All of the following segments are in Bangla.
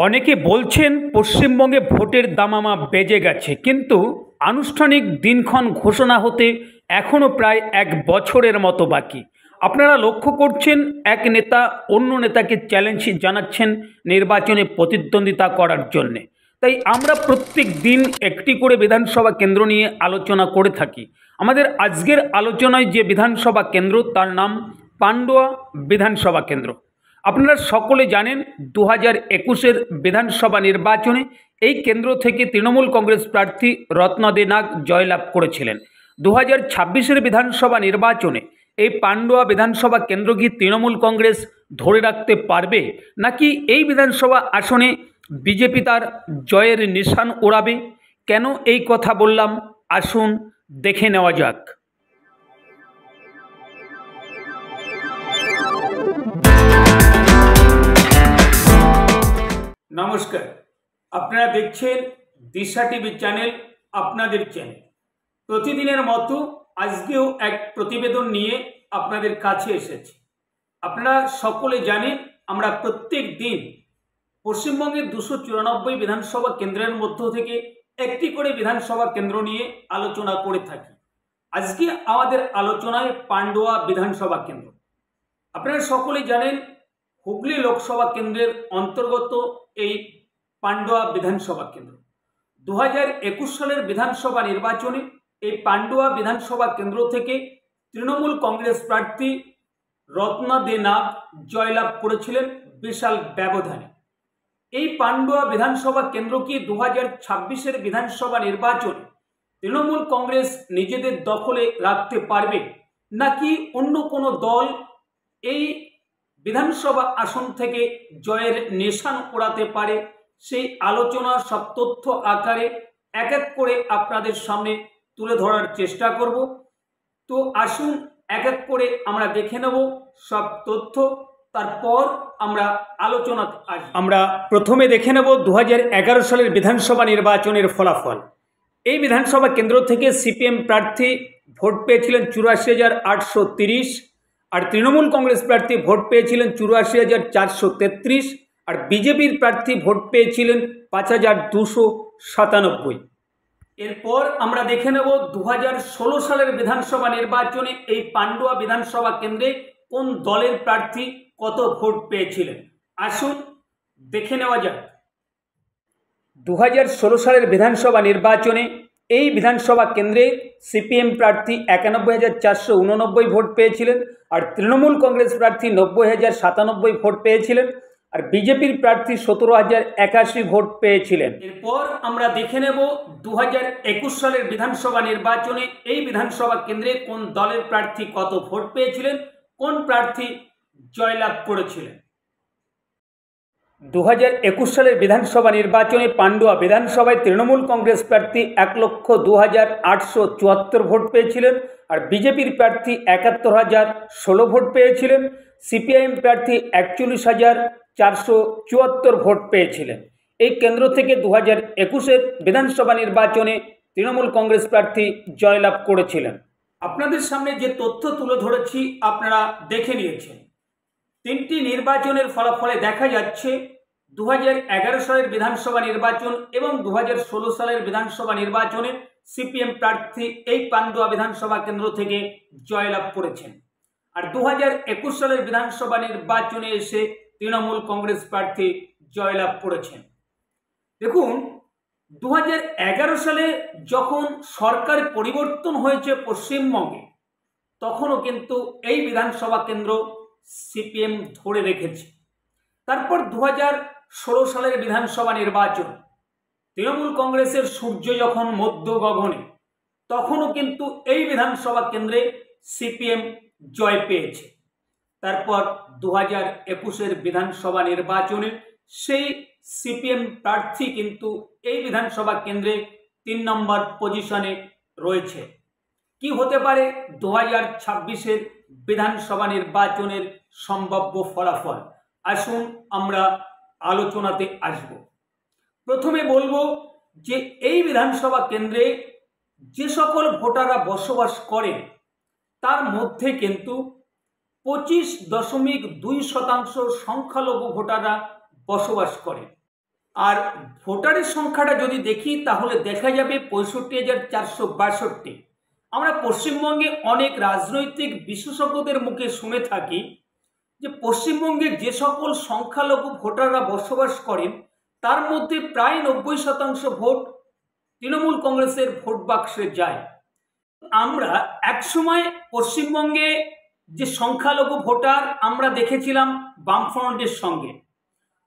অনেকে বলছেন পশ্চিমবঙ্গে ভোটের দামামা বেজে গেছে, কিন্তু আনুষ্ঠানিক দিনক্ষণ ঘোষণা হতে এখনও প্রায় এক বছরের মতো বাকি। আপনারা লক্ষ্য করছেন এক নেতা অন্য নেতাকে চ্যালেঞ্জ জানাচ্ছেন নির্বাচনে প্রতিদ্বন্দ্বিতা করার জন্যে। তাই আমরা প্রত্যেক দিন একটি করে বিধানসভা কেন্দ্র নিয়ে আলোচনা করে থাকি। আমাদের আজকের আলোচনায় যে বিধানসভা কেন্দ্র তার নাম পান্ডুয়া বিধানসভা কেন্দ্র। আপনারা সকলে জানেন 2021-এর বিধানসভা নির্বাচনে এই কেন্দ্র থেকে তৃণমূল কংগ্রেস প্রার্থী রত্না দে নাগ জয়লাভ করেছিলেন। 2026-এর বিধানসভা নির্বাচনে এই পান্ডুয়া বিধানসভা কেন্দ্র কি তৃণমূল কংগ্রেস ধরে রাখতে পারবে, নাকি এই বিধানসভা আসনে বিজেপি তার জয়ের নিশান ওড়াবে? কেন এই কথা বললাম, আসুন দেখে নেওয়া যাক। নমস্কার, আপনারা দেখছেন দিশা টিভি চ্যানেল, আপনাদের চ্যানেল। প্রতিদিনের মতো আজকেও এক প্রতিবেদন নিয়ে আপনাদের কাছে এসেছি। আপনারা সকলে জানেন আমরা প্রত্যেক দিন পশ্চিমবঙ্গের 294 বিধানসভা কেন্দ্রের মধ্য থেকে একটি করে বিধানসভা কেন্দ্র নিয়ে আলোচনা করে থাকি। আজকে আমাদের আলোচনায় পান্ডুয়া বিধানসভা কেন্দ্র। আপনারা সকলে জানেন হুগলি লোকসভা কেন্দ্রের অন্তর্গত এই পান্ডুয়া বিধানসভা কেন্দ্র। 2021 সালের বিধানসভা নির্বাচনে এই পান্ডুয়া বিধানসভা কেন্দ্র থেকে তৃণমূল কংগ্রেস প্রার্থী রত্না দে নাগ জয়লাভ করেছিলেন বিশাল ব্যবধানে। এই পান্ডুয়া বিধানসভা কেন্দ্র কি 2026-এর বিধানসভা নির্বাচনে তৃণমূল কংগ্রেস নিজেদের দখলে রাখতে পারবে, নাকি অন্য কোনো দল এই বিধানসভা আসন থেকে জয়ের নিশান ওড়াতে পারে? সেই আলোচনা সব তথ্য আকারে এক এক করে আপনাদের সামনে তুলে ধরার চেষ্টা করব। তো আসুন এক এক করে আমরা দেখে নেব সব তথ্য, তারপর আমরা আলোচনাতে আসব। আমরা প্রথমে দেখে নেব 2011 সালের বিধানসভা নির্বাচনের ফলাফল। এই বিধানসভা কেন্দ্র থেকে সিপিএম প্রার্থী ভোট পেয়েছিলেন 84,830, আর তৃণমূল কংগ্রেস প্রার্থী ভোট পেয়েছিলেন 84,433, আর বিজেপির প্রার্থী ভোট পেয়েছিলেন 5,297। এরপর আমরা দেখে নেব 2016 সালের বিধানসভা নির্বাচনে এই পান্ডুয়া বিধানসভা কেন্দ্রে কোন দলের প্রার্থী কত ভোট পেয়েছিলেন। আসুন দেখে নেওয়া যাক। 2016 সালের বিধানসভা নির্বাচনে এই বিধানসভা কেন্দ্রে সিপিএম প্রার্থী 91,489 ভোট পেয়েছিলেন, আর তৃণমূল কংগ্রেস প্রার্থী 90,097 ভোট পেয়েছিলেন, আর বিজেপির প্রার্থী 17,081 ভোট পেয়েছিলেন। এরপর আমরা দেখে নেব 2021 সালের বিধানসভা নির্বাচনে এই বিধানসভা কেন্দ্রে কোন দলের প্রার্থী কত ভোট পেয়েছিলেন, কোন প্রার্থী জয়লাভ করেছিলেন। 2021 সালের বিধানসভা নির্বাচনে পান্ডুয়া বিধানসভায় তৃণমূল কংগ্রেস প্রার্থী 1,02,874 ভোট পেয়েছিলেন, আর বিজেপির প্রার্থী 71,016 ভোট পেয়েছিলেন, সিপিআইএম প্রার্থী 41,474 ভোট পেয়েছিলেন। এই কেন্দ্র থেকে 2021-এর বিধানসভা নির্বাচনে তৃণমূল কংগ্রেস প্রার্থী জয়লাভ করেছিলেন। আপনাদের সামনে যে তথ্য তুলে ধরেছি আপনারা দেখে নিয়েছেন। তিনটি নির্বাচনের ফলাফলে দেখা যাচ্ছে 2011 সালের বিধানসভা নির্বাচন এবং 2016 সালের বিধানসভা নির্বাচনে সিপিএম প্রার্থী এই পান্ডুয়া বিধানসভা কেন্দ্র থেকে জয়লাভ করেছেন, আর 2021 সালের বিধানসভা নির্বাচনে এসে তৃণমূল কংগ্রেস প্রার্থী জয়লাভ করেছেন। দেখুন, 2011 সালে যখন সরকার পরিবর্তন হয়েছে পশ্চিমবঙ্গে, তখনও কিন্তু এই বিধানসভা কেন্দ্র সিপিএম ধরে রেখেছে। তারপর 2016 সালের বিধানসভা নির্বাচন, তৃণমূল কংগ্রেসের সূর্য যখন মধ্য গগনে, তখনও কিন্তু এই বিধানসভা কেন্দ্রে সিপিএম জয় পেয়েছে। তারপর 2021-এর বিধানসভা নির্বাচনে সেই সিপিএম প্রার্থী কিন্তু এই বিধানসভা কেন্দ্রে 3 নম্বর পজিশনে রয়েছে। কি হতে পারে 2026-এর বিধানসভা নির্বাচনের সম্ভাব্য ফলাফল? আসুন আমরা আলোচনাতে আসব। প্রথমে বলবো যে এই বিধানসভা কেন্দ্রে যে সকল ভোটাররা বসবাস করেন তার মধ্যে কিন্তু 25.2% সংখ্যালঘু ভোটাররা বসবাস করেন। আর ভোটারের সংখ্যাটা যদি দেখি তাহলে দেখা যাবে 65,462। আমরা পশ্চিমবঙ্গে অনেক রাজনৈতিক বিশেষজ্ঞদের মুখে শুনে থাকি যে পশ্চিমবঙ্গের যে সকল সংখ্যালঘু ভোটাররা বসবাস করেন তার মধ্যে প্রায় 90% ভোট তৃণমূল কংগ্রেসের ভোট বাক্সে যায়। আমরা একসময় পশ্চিমবঙ্গে যে সংখ্যালঘু ভোটার আমরা দেখেছিলাম বামফ্রন্টের সঙ্গে,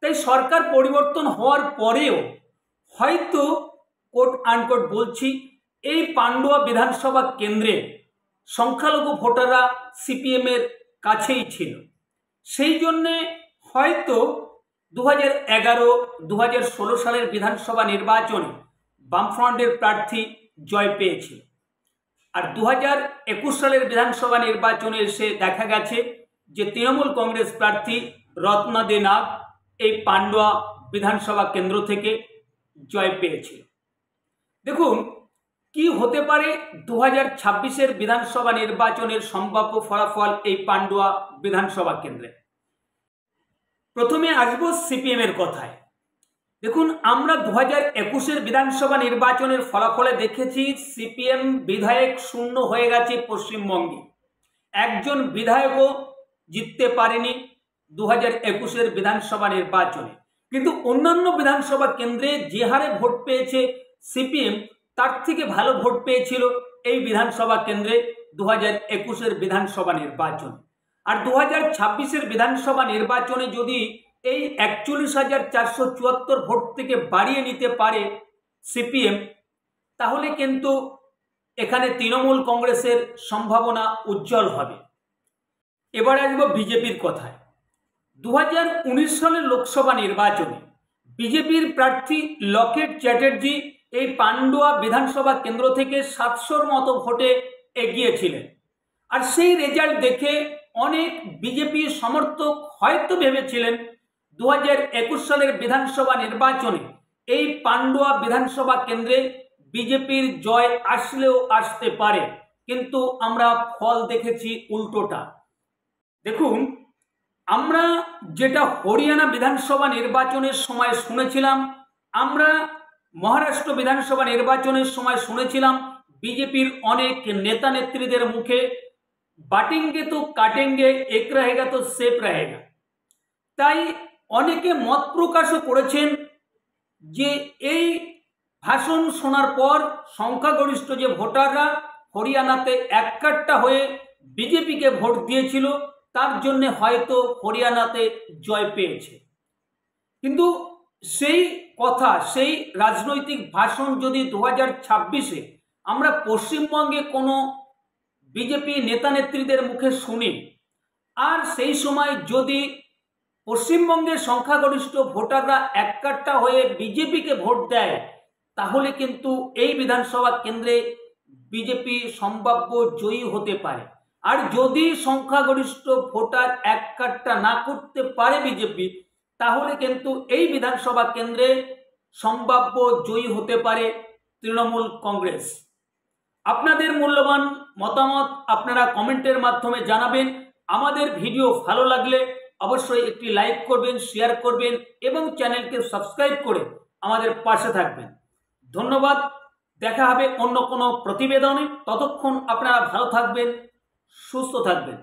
তাই সরকার পরিবর্তন হওয়ার পরেও হয়তো কোট আনকোট বলছি এই পান্ডুয়া বিধানসভা কেন্দ্রে সংখ্যালঘু ভোটাররা সিপিএমের কাছেই ছিল। সেই জন্যে হয়তো 2011-2016 সালের বিধানসভা নির্বাচনে বামফ্রন্টের প্রার্থী জয় পেয়েছিল। আর 2021 সালের বিধানসভা নির্বাচনে এসে দেখা গেছে যে তৃণমূল কংগ্রেস প্রার্থী রত্না দে নাগ এই পান্ডুয়া বিধানসভা কেন্দ্র থেকে জয় পেয়েছিল। দেখুন কি হতে পারে 2026-এর বিধানসভা নির্বাচনের সম্ভাব্য ফলাফল এই পান্ডুয়া বিধানসভা কেন্দ্রে। প্রথমে আসবো সিপিএম এর কথায়। দেখুন আমরা 2021-এর বিধানসভা নির্বাচনের ফলাফলে দেখেছি সিপিএম বিধায়ক শূন্য হয়ে গেছে পশ্চিমবঙ্গে, একজন বিধায়কও জিততে পারেনি 2021-এর বিধানসভা নির্বাচনে। কিন্তু অন্যান্য বিধানসভা কেন্দ্রে যে হারে ভোট পেয়েছে সিপিএম তার থেকে ভালো ভোট পেয়েছিল এই বিধানসভা কেন্দ্রে 2021-এর বিধানসভা নির্বাচন। আর 2026-এর বিধানসভা নির্বাচনে যদি এই 41,474 ভোট থেকে বাড়িয়ে নিতে পারে সিপিএম, তাহলে কিন্তু এখানে তৃণমূল কংগ্রেসের সম্ভাবনা উজ্জ্বল হবে। এবার আসবো বিজেপির কথায়। 2019 সালের লোকসভা নির্বাচনে বিজেপির প্রার্থী লকেট চ্যাটার্জি এই পান্ডুয়া বিধানসভা কেন্দ্র থেকে 700-র মতো ভোটে এগিয়েছিলেন। আর সেই রেজাল্ট দেখে অনেক বিজেপি সমর্থক হয়তো ভেবেছিলেন 2021 সালের বিধানসভা নির্বাচনে এই পান্ডুয়া বিধানসভা কেন্দ্রে বিজেপির জয় আসলেও আসতে পারে, কিন্তু আমরা ফল দেখেছি উল্টোটা। দেখুন আমরা যেটা হরিয়ানা বিধানসভা নির্বাচনের সময় শুনেছিলাম, আমরা মহারাষ্ট্র বিধানসভা নির্বাচনের সময় শুনেছিলাম বিজেপির অনেক নেতা নেত্রীদের মুখে বাটেঙ্গে তো কাটেঙ্গে, এক রহেগা তো সেফ রহেগা। তাই অনেকে মত প্রকাশও করেছেন যে এই ভাষণ শোনার পর সংখ্যাগরিষ্ঠ যে ভোটাররা হরিয়ানাতে এককাট্টা হয়ে বিজেপিকে ভোট দিয়েছিল তার জন্য হয়তো হরিয়ানাতে জয় পেয়েছে। কিন্তু সেই কথা, সেই রাজনৈতিক ভাষণ যদি 2026-এ আমরা পশ্চিমবঙ্গে কোনো বিজেপি নেতা নেত্রীদের মুখে শুনি, আর সেই সময় যদি পশ্চিমবঙ্গের সংখ্যাগরিষ্ঠ ভোটাররা এককাট্টা হয়ে বিজেপিকে ভোট দেয়, তাহলে কিন্তু এই বিধানসভা কেন্দ্রে বিজেপি সম্ভাব্য জয়ী হতে পারে। আর যদি সংখ্যাগরিষ্ঠ ভোটার এককাট্টা না করতে পারে বিজেপি, তাহলে কিন্তু এই বিধানসভা কেন্দ্রে সম্ভাব্য জয়ী হতে পারে তৃণমূল কংগ্রেস। আপনাদের মূল্যবান মতামত আপনারা কমেন্টের মাধ্যমে জানাবেন। আমাদের ভিডিও ভালো লাগলে অবশ্যই একটি লাইক করবেন, শেয়ার করবেন এবং চ্যানেলকে সাবস্ক্রাইব করে আমাদের পাশে থাকবেন। ধন্যবাদ। দেখা হবে অন্য কোনো প্রতিবেদনে। ততক্ষণ আপনারা ভালো থাকবেন, সুস্থ থাকবেন।